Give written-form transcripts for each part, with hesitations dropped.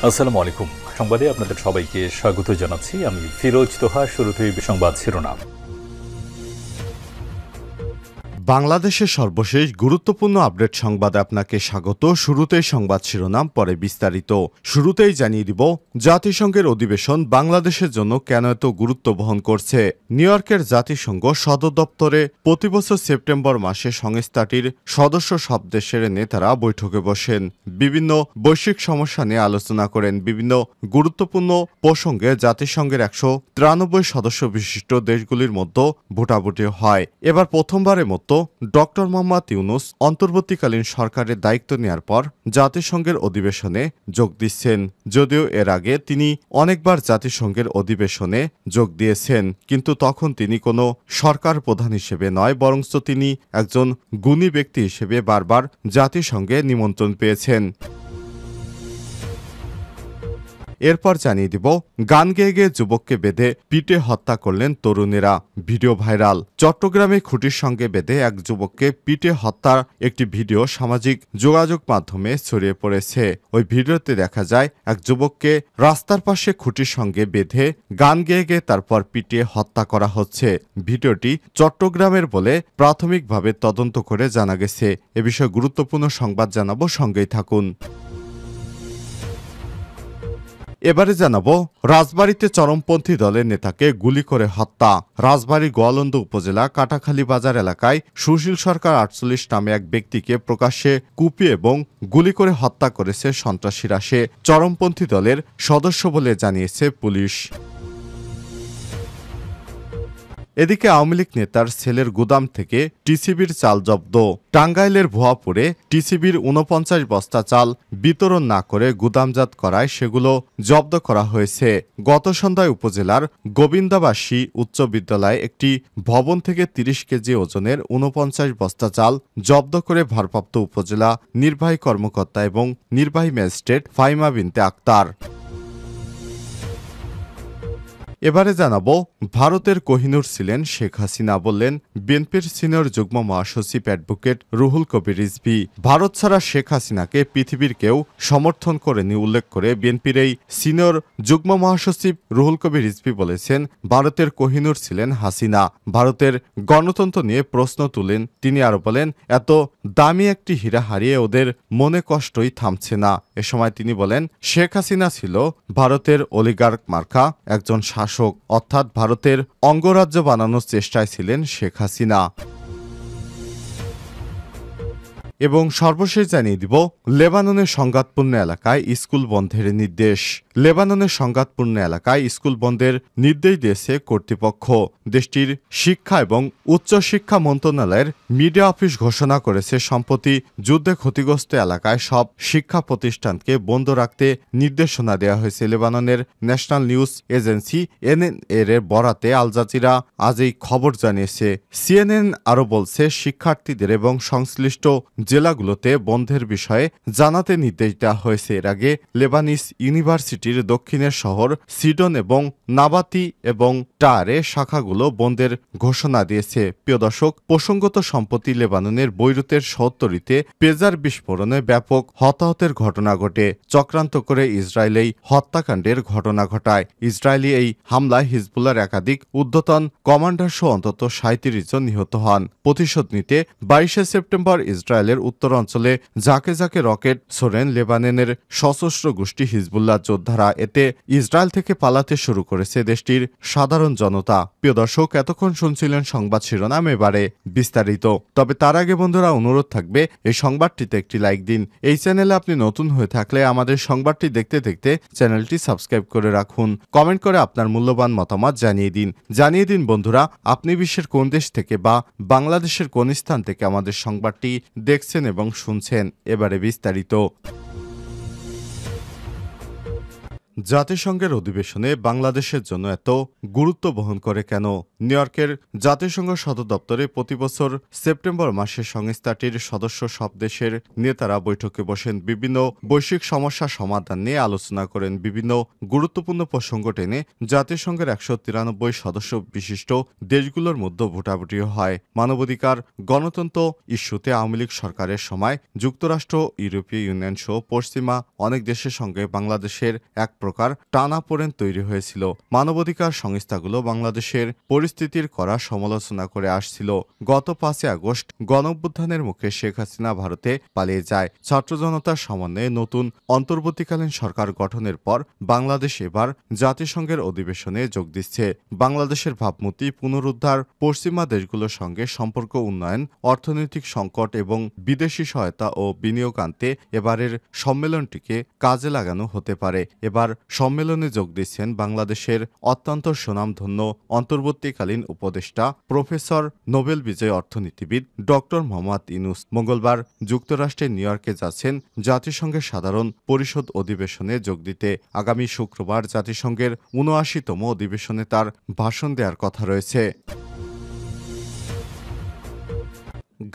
আসসালামু আলাইকুম। সংবাদে আপনাদের সবাইকে স্বাগত জানাচ্ছি। আমি ফিরোজ তোহা। শুরুতেই সংবাদ শিরোনাম। বাংলাদেশের সর্বশেষ গুরুত্বপূর্ণ আপডেট সংবাদে আপনাকে স্বাগত। শুরুতেই সংবাদ শিরোনাম, পরে বিস্তারিত। শুরুতেই জানিয়ে দিব, জাতিসংঘের অধিবেশন বাংলাদেশের জন্য কেন এত গুরুত্ব বহন করছে। নিউ ইয়র্কের জাতিসংঘ সদর দপ্তরে প্রতিবছর সেপ্টেম্বর মাসে সংস্থাটির সদস্য সব দেশের নেতারা বৈঠকে বসেন, বিভিন্ন বৈশ্বিক সমস্যা নিয়ে আলোচনা করেন। বিভিন্ন গুরুত্বপূর্ণ প্রসঙ্গে জাতিসংঘের 193 সদস্য বিশিষ্ট দেশগুলির মধ্যে ভোটাভুটি হয়। এবার প্রথমবারের মতো ডক্টর মোহাম্মদ ইউনূস অন্তর্বর্তীকালীন সরকারের দায়িত্ব নেওয়ার পর জাতিসংঘের অধিবেশনে যোগ দিচ্ছেন। যদিও এর আগে তিনি অনেকবার জাতিসংঘের অধিবেশনে যোগ দিয়েছেন, কিন্তু তখন তিনি কোনো সরকার প্রধান হিসেবে নয়, বরঞ্চ তিনি একজন গুণী ব্যক্তি হিসেবে বারবার জাতিসংঘে নিমন্ত্রণ পেয়েছেন। এরপর জানিয়ে দিব, গান গেয়ে গেয়ে যুবককে বেঁধে পিটে হত্যা করলেন তরুণেরা, ভিডিও ভাইরাল। চট্টগ্রামে খুঁটির সঙ্গে বেঁধে এক যুবককে পিটে হত্যার একটি ভিডিও সামাজিক যোগাযোগ মাধ্যমে ছড়িয়ে পড়েছে। ওই ভিডিওতে দেখা যায় এক যুবককে রাস্তার পাশে খুঁটির সঙ্গে বেঁধে গান গেয়ে গেয়ে তারপর পিটিয়ে হত্যা করা হচ্ছে। ভিডিওটি চট্টগ্রামের বলে প্রাথমিকভাবে তদন্ত করে জানা গেছে। এ বিষয়ে গুরুত্বপূর্ণ সংবাদ জানাবো, সঙ্গেই থাকুন। এবারে জানাবো, রাজবাড়ীতে চরমপন্থী দলের নেতাকে গুলি করে হত্যা। রাজবাড়ী গোয়ালন্দ উপজেলা কাটাখালী বাজার এলাকায় সুশীল সরকার 48 নামে এক ব্যক্তিকে প্রকাশ্যে কুপিয়ে এবং গুলি করে হত্যা করেছে সন্ত্রাসীরা। সে চরমপন্থী দলের সদস্য বলে জানিয়েছে পুলিশ। এদিকে আওয়ামী লীগ নেতার ছেলের গুদাম থেকে টিসিবির চাল জব্দ। টাঙ্গাইলের ভুয়াপুরে টিসিবির 49 বস্তা চাল বিতরণ না করে গুদামজাত করায় সেগুলো জব্দ করা হয়েছে। গত সন্ধ্যায় উপজেলার গোবিন্দাবাসী উচ্চ বিদ্যালয়ে একটি ভবন থেকে 30 কেজি ওজনের 49 বস্তা চাল জব্দ করে ভারপ্রাপ্ত উপজেলা নির্বাহী কর্মকর্তা এবং নির্বাহী ম্যাজিস্ট্রেট ফাহিমা বিনতে আক্তার। এবারে জানাবো, ভারতের কোহিনূর ছিলেন শেখ হাসিনা, বললেন বিএনপির সিনিয়র যুগ্ম মহাসচিব অ্যাডভোকেট রুহুল কবির রিজভী। ভারত ছাড়া শেখ হাসিনাকে পৃথিবীর কেউ সমর্থন করেনি উল্লেখ করে বিএনপির এই সিনিয়র যুগ্ম মহাসচিব রুহুল কবির রিজভী বলেছেন, ভারতের কোহিনূর ছিলেন হাসিনা। ভারতের গণতন্ত্র নিয়ে প্রশ্ন তুলেন তিনি। আরো বলেন, এত দামি একটি হীরা হারিয়ে ওদের মনে কষ্টই থামছে না। এ সময় তিনি বলেন, শেখ হাসিনা ছিল ভারতের অলিগার্ক মার্কা একজন শাসক, অর্থাৎ ভারতের অঙ্গরাজ্য বানানোর চেষ্টায় ছিলেন শেখ হাসিনা। এবং সর্বশেষ জানিয়ে দিব, লেবাননের সংঘাতপূর্ণ এলাকায় স্কুল বন্ধের নির্দেশ। লেবাননের সংঘাতপূর্ণ এলাকায় স্কুল বন্ধের নির্দেশ দিয়েছে কর্তৃপক্ষ। দেশটির শিক্ষা এবং উচ্চশিক্ষা মন্ত্রণালয়ের মিডিয়া অফিস ঘোষণা করেছে, সম্প্রতি যুদ্ধে ক্ষতিগ্রস্ত এলাকায় সব শিক্ষা প্রতিষ্ঠানকে বন্ধ রাখতে নির্দেশনা দেওয়া হয়েছে। লেবাননের ন্যাশনাল নিউজ এজেন্সি এনএন-এর বরাতে আল জাজিরা আজ এই খবর জানিয়েছে। সিএনএন আরও বলছে, শিক্ষার্থীদের এবং সংশ্লিষ্ট জেলাগুলোতে বন্ধের বিষয়ে জানাতে নির্দেশ দেওয়া হয়েছে। এর আগে লেবানিস ইউনিভার্সিটির দক্ষিণের শহর সিডন এবং নাবাতি এবং টারে শাখাগুলো বন্ধের ঘোষণা দিয়েছে। প্রিয় দর্শক, প্রসঙ্গত সম্প্রতি লেবাননের বৈরুতের শহরতলিতে পেজার বিস্ফোরণে ব্যাপক হতাহতের ঘটনা ঘটে। চক্রান্ত করে ইসরায়েল এই হত্যাকাণ্ডের ঘটনা ঘটায়। ইসরায়েলি এই হামলায় হিজবুল্লাহর একাধিক ঊর্ধ্বতন কমান্ডার সহ অন্তত 37 জন নিহত হন। প্রতিশোধ নিতে 22শে সেপ্টেম্বর ইসরায়েলের উত্তরাঞ্চলে ঝাঁকে ঝাঁকে রকেট ছোড়েন লেবাননের সশস্ত্র গোষ্ঠী হিজবুল্লাহ যোদ্ধারা। এতে ইসরায়েল থেকে পালাতে শুরু করেছে দেশটির সাধারণ জনতা। প্রিয় দর্শক, এতক্ষণ শুনছিলেন সংবাদ শিরোনাম, এবারে বিস্তারিত। তবে তার আগে বন্ধুরা, অনুরোধ থাকবে এই সংবাদটিতে একটি লাইক দিন। এই চ্যানেলে আপনি নতুন হয়ে থাকলে আমাদের সংবাদটি দেখতে দেখতে চ্যানেলটি সাবস্ক্রাইব করে রাখুন। কমেন্ট করে আপনার মূল্যবান মতামত জানিয়ে দিন বন্ধুরা, আপনি বিশ্বের কোন দেশ থেকে বা বাংলাদেশের কোন স্থান থেকে আমাদের সংবাদটি দেখছেন এবং শুনছেন। এবারে বিস্তারিত। জাতিসংঘের অধিবেশনে বাংলাদেশের জন্য এত গুরুত্ব বহন করে কেন? নিউ ইয়র্কের জাতিসংঘ সদর দপ্তরে প্রতিবছর সেপ্টেম্বর মাসে সংস্থাটির সদস্য সব দেশের নেতারা বৈঠকে বসেন। বিভিন্ন বৈশ্বিক সমস্যা সমাধান নিয়ে আলোচনা করেন। বিভিন্ন গুরুত্বপূর্ণ প্রসঙ্গ টেনে জাতিসংঘের 193 সদস্য বিশিষ্ট দেশগুলোর মধ্যে ভোটাভুটিও হয়। মানবাধিকার, গণতন্ত্র ইস্যুতে আওয়ামী লীগ সরকারের সময় যুক্তরাষ্ট্র, ইউরোপীয় ইউনিয়ন সহ পশ্চিমা অনেক দেশের সঙ্গে বাংলাদেশের এক প্রকার টানাপোড়েন তৈরি হয়েছিল। মানবাধিকার সংস্থাগুলো বাংলাদেশের পরিস্থিতির করা সমালোচনা করে আসছিল। গত 5 আগস্ট গণঅভ্যুত্থানের মুখে শেখ হাসিনা ভারতে পালিয়ে যায়। ছাত্র জনতার সমন্বয়ে নতুন অন্তর্বর্তীকালীন সরকার গঠনের পর বাংলাদেশ এবার জাতিসংঘের অধিবেশনে যোগ দিচ্ছে। বাংলাদেশের ভাবমূর্তি পুনরুদ্ধার, পশ্চিমা দেশগুলোর সঙ্গে সম্পর্ক উন্নয়ন, অর্থনৈতিক সংকট এবং বিদেশি সহায়তা ও বিনিয়োগ আনতে এবারের সম্মেলনটিকে কাজে লাগানো হতে পারে। এবার সম্মেলনে যোগ দিচ্ছেন বাংলাদেশের অত্যন্ত সুনামধন্য অন্তর্বর্তীকালীন উপদেষ্টা প্রফেসর, নোবেল বিজয়ী অর্থনীতিবিদ ডক্টর মোহাম্মদ ইউনূস। মঙ্গলবার যুক্তরাষ্ট্রের নিউ ইয়র্কে যাচ্ছেন জাতিসংঘের সাধারণ পরিষদ অধিবেশনে যোগ দিতে। আগামী শুক্রবার জাতিসংঘের ৭৯তম অধিবেশনে তার ভাষণ দেওয়ার কথা রয়েছে।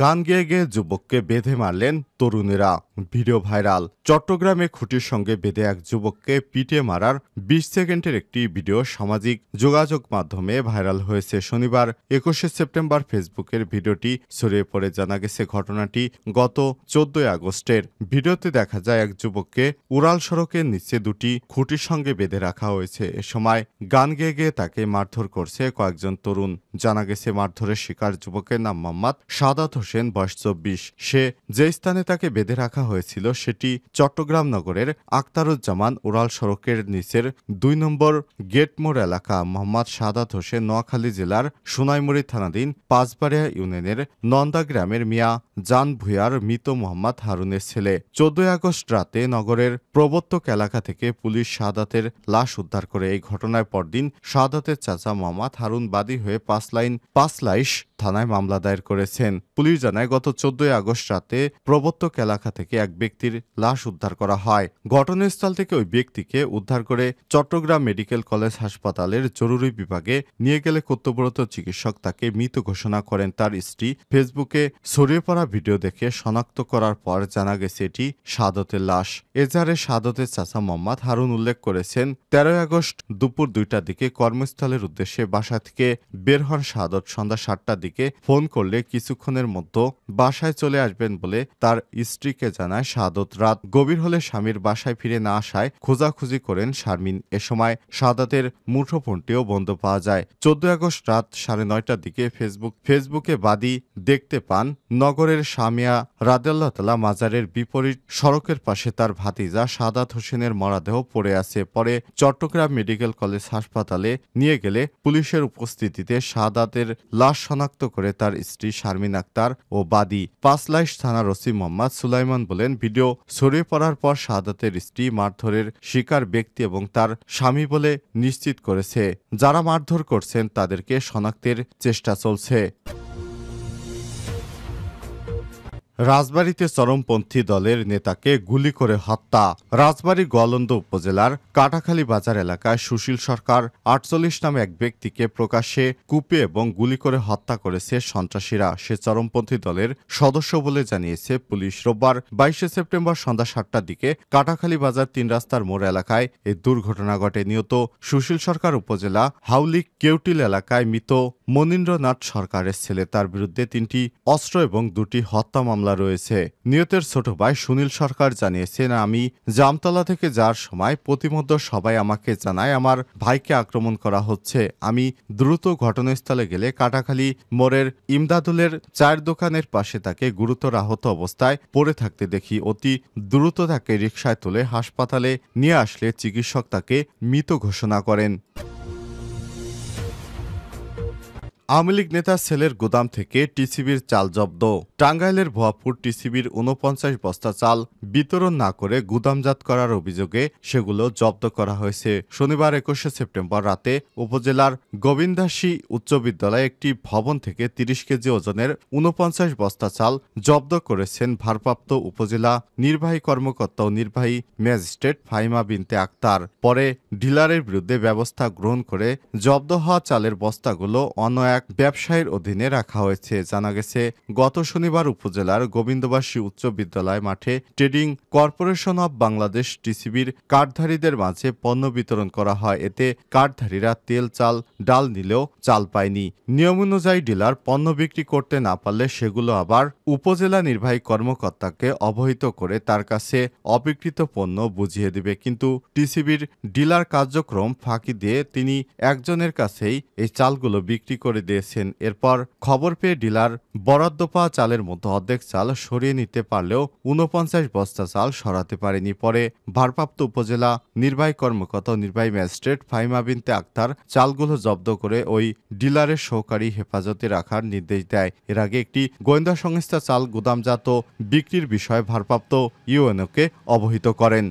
গান গেয়ে গেয়ে যুবককে বেঁধে মারলেন তরুণেরা, ভিডিও ভাইরাল। চট্টগ্রামে খুঁটির সঙ্গে বেঁধে এক যুবককে পিটিয়ে মারার 20 সেকেন্ডের একটি ভিডিও সামাজিক যোগাযোগ মাধ্যমে ভাইরাল হয়েছে। শনিবার 21শে সেপ্টেম্বর ফেসবুকের ভিডিওটি ছড়িয়ে পড়ে। জানা গেছে ঘটনাটি গত 14 আগস্টের। ভিডিওতে দেখা যায় এক যুবককে উড়াল সড়কের নিচে দুটি খুঁটির সঙ্গে বেঁধে রাখা হয়েছে। এ সময় গান গেয়ে গেয়ে তাকে মারধর করছে কয়েকজন তরুণ। জানা গেছে মারধরের শিকার যুবকের নাম মোহাম্মদ সাদাত হোসেন, বয়স 24। সে যে স্থানে তাকে বেঁধে রাখা হয়েছিল সেটি চট্টগ্রাম নগরের আখতারুজ্জামান উড়াল সড়কের নিচের 2 নম্বর গেটমোড় এলাকা। মোহাম্মদ সাদাত হোসেন নোয়াখালী জেলার সোনাইমুড়ি থানাধীন পাঁচবাড়িয়া ইউনিয়নের নন্দা গ্রামের মিয়া জান ভুঁইয়ার মৃত মোহাম্মদ হারুনের ছেলে। 14 আগস্ট রাতে নগরের প্রবর্তক এলাকা থেকে পুলিশ সাদাতের লাশ উদ্ধার করে। এই ঘটনার পরদিন সাদাতের চাচা মোহাম্মদ হারুন বাদী হয়ে পাঁচলাইশ থানায় মামলা দায়ের করেছেন। পুলিশ জানায় গত 14 আগস্ট রাতে প্রবর্তক এলাকা থেকে এক ব্যক্তির লাশ উদ্ধার করা হয়। ঘটনাস্থল থেকে ওই ব্যক্তিকে উদ্ধার করে চট্টগ্রাম মেডিকেল কলেজ হাসপাতালের জরুরি বিভাগে নিয়ে গেলে কর্তব্যরত চিকিৎসক তাকে মৃত ঘোষণা করেন। তার স্ত্রী ফেসবুকে ছড়িয়ে পড়া ভিডিও দেখে শনাক্ত করার পর জানা গেছে এটি সাদতের লাশ। এজাহারে সাদতের চাচা মোহাম্মদ হারুন উল্লেখ করেছেন, 13 আগস্ট দুপুর 2টার দিকে কর্মস্থলের উদ্দেশ্যে বাসা থেকে বের হন সাদত। সন্ধ্যা 7টার দিকে ফোন করলে কিছুক্ষণের মধ্যে বাসায় চলে আসবেন বলে তার স্ত্রীকে জানায় সাদত। রাত গভীর হলে স্বামীর বাসায় ফিরে না আসায় খোঁজাখুঁজি করেন শারমিন। এ সময় সাদাতের মুঠোফোনটিও বন্ধ পাওয়া যায়। 14 আগস্ট রাত 9:30টার দিকে ফেসবুকে বাদী দেখতে পান নগরের সামিয়া রাদিয়াল্লাহু তাআলা মাজারের বিপরীত সড়কের পাশে তার ভাতিজা সাদাত হোসেনের মরদেহ পড়ে আছে। পরে চট্টগ্রাম মেডিকেল কলেজ হাসপাতালে নিয়ে গেলে পুলিশের উপস্থিতিতে সাদাতের লাশ শনাক্ত করে তার স্ত্রী শারমিন আক্তার ও বাদী পাঁচলাইশ থানার ওসি মোহাম্মদ সুলাইমান বলেন, ভিডিও ছড়িয়ে পড়ার পর সাদাতের স্ত্রী মারধরের শিকার ব্যক্তি এবং তার স্বামী বলে নিশ্চিত করেছে। যারা মারধর করছেন তাদেরকে শনাক্তের চেষ্টা চলছে। রাজবাড়ীতে চরমপন্থী দলের নেতাকে গুলি করে হত্যা। রাজবাড়ী গোয়ালন্দ উপজেলার কাটাখালী বাজার এলাকায় সুশীল সরকার 48 নামে এক ব্যক্তিকে প্রকাশ্যে কুপিয়ে এবং গুলি করে হত্যা করেছে সন্ত্রাসীরা। সে চরমপন্থী দলের সদস্য বলে জানিয়েছে পুলিশ। রোববার 22শে সেপ্টেম্বর সন্ধ্যা 7টার দিকে কাটাখালী বাজার 3 রাস্তার মোড় এলাকায় এই দুর্ঘটনা ঘটে। নিহত সুশীল সরকার উপজেলা হাউলিক কেউটিল এলাকায় মৃত মনীন্দ্রনাথ সরকারের ছেলে। তার বিরুদ্ধে 3টি অস্ত্র এবং 2টি হত্যা মামলা রয়েছে। নিহতের ছোট ভাই সুনীল সরকার জানিয়েছেন, আমি জামতলা থেকে যাওয়ার সময় প্রতিমধ্যে সবাই আমাকে জানায় আমার ভাইকে আক্রমণ করা হচ্ছে। আমি দ্রুত ঘটনাস্থলে গেলে কাটাখালী মোড়ের ইমদাদুলের চায়ের দোকানের পাশে তাকে গুরুতর আহত অবস্থায় পড়ে থাকতে দেখি। অতি দ্রুত তাকে রিকশায় তুলে হাসপাতালে নিয়ে আসলে চিকিৎসক তাকে মৃত ঘোষণা করেন। আওয়ামী লীগ নেতা ছেলের গোদাম থেকে টিসিবির চাল জব্দ। টাঙ্গাইলের ভুয়াপুর টিসিবির ৪৯ বস্তা চাল বিতরণ না করে গুদামজাত করার অভিযোগে সেগুলো জব্দ করা হয়েছে। শনিবার ২১শে সেপ্টেম্বর রাতে উপজেলার গোবিন্দাসী উচ্চ বিদ্যালয়ে একটি ভবন থেকে ৩০ কেজি ওজনের ৪৯ বস্তা চাল জব্দ করেছেন ভারপ্রাপ্ত উপজেলা নির্বাহী কর্মকর্তা ও নির্বাহী ম্যাজিস্ট্রেট ফাহিমা বিনতে আক্তার। পরে ডিলারের বিরুদ্ধে ব্যবস্থা গ্রহণ করে জব্দ হওয়া চালের বস্তাগুলো অন্য এক ব্যবসায়ীর অধীনে রাখা হয়েছে। জানা গেছে, গত শনিবার উপজেলার গোবিন্দবাসী উচ্চ বিদ্যালয় মাঠে ট্রেডিং কর্পোরেশন অব বাংলাদেশ টিসিবির কার্ডধারীদের মাঝে পণ্য বিতরণ করা হয়। এতে কার্ডধারীরা তেল, চাল, ডাল নিলেও চাল পায়নি। নিয়ম অনুযায়ী ডিলার পণ্য বিক্রি করতে না পারলে সেগুলো আবার উপজেলা নির্বাহী কর্মকর্তাকে অবহিত করে তার কাছে অবিকৃত পণ্য বুঝিয়ে দিবে। কিন্তু টিসিবির ডিলার কার্যক্রম ফাঁকি দিয়ে তিনি একজনের কাছেই এই চালগুলো বিক্রি করে দিয়েছেন। এরপর খবর পেয়ে ডিলার বরাদ্দ পাওয়া চালের মধ্যে অর্ধেক চাল সরিয়ে নিতে পারলেও ৪৯ বস্তা চাল সরাতে পারেনি। পরে ভারপ্রাপ্ত উপজেলা নির্বাহী কর্মকর্তা ও নির্বাহী ম্যাজিস্ট্রেট ফাহিমা বিনতে আক্তার চালগুলো জব্দ করে ওই ডিলারের সহকারী হেফাজতে রাখার নির্দেশ দেয়। এর আগে একটি গোয়েন্দা সংস্থা চাল গুদামজাত বিক্রির বিষয়ে ভারপ্রাপ্ত ইউএনওকে অবহিত করেন।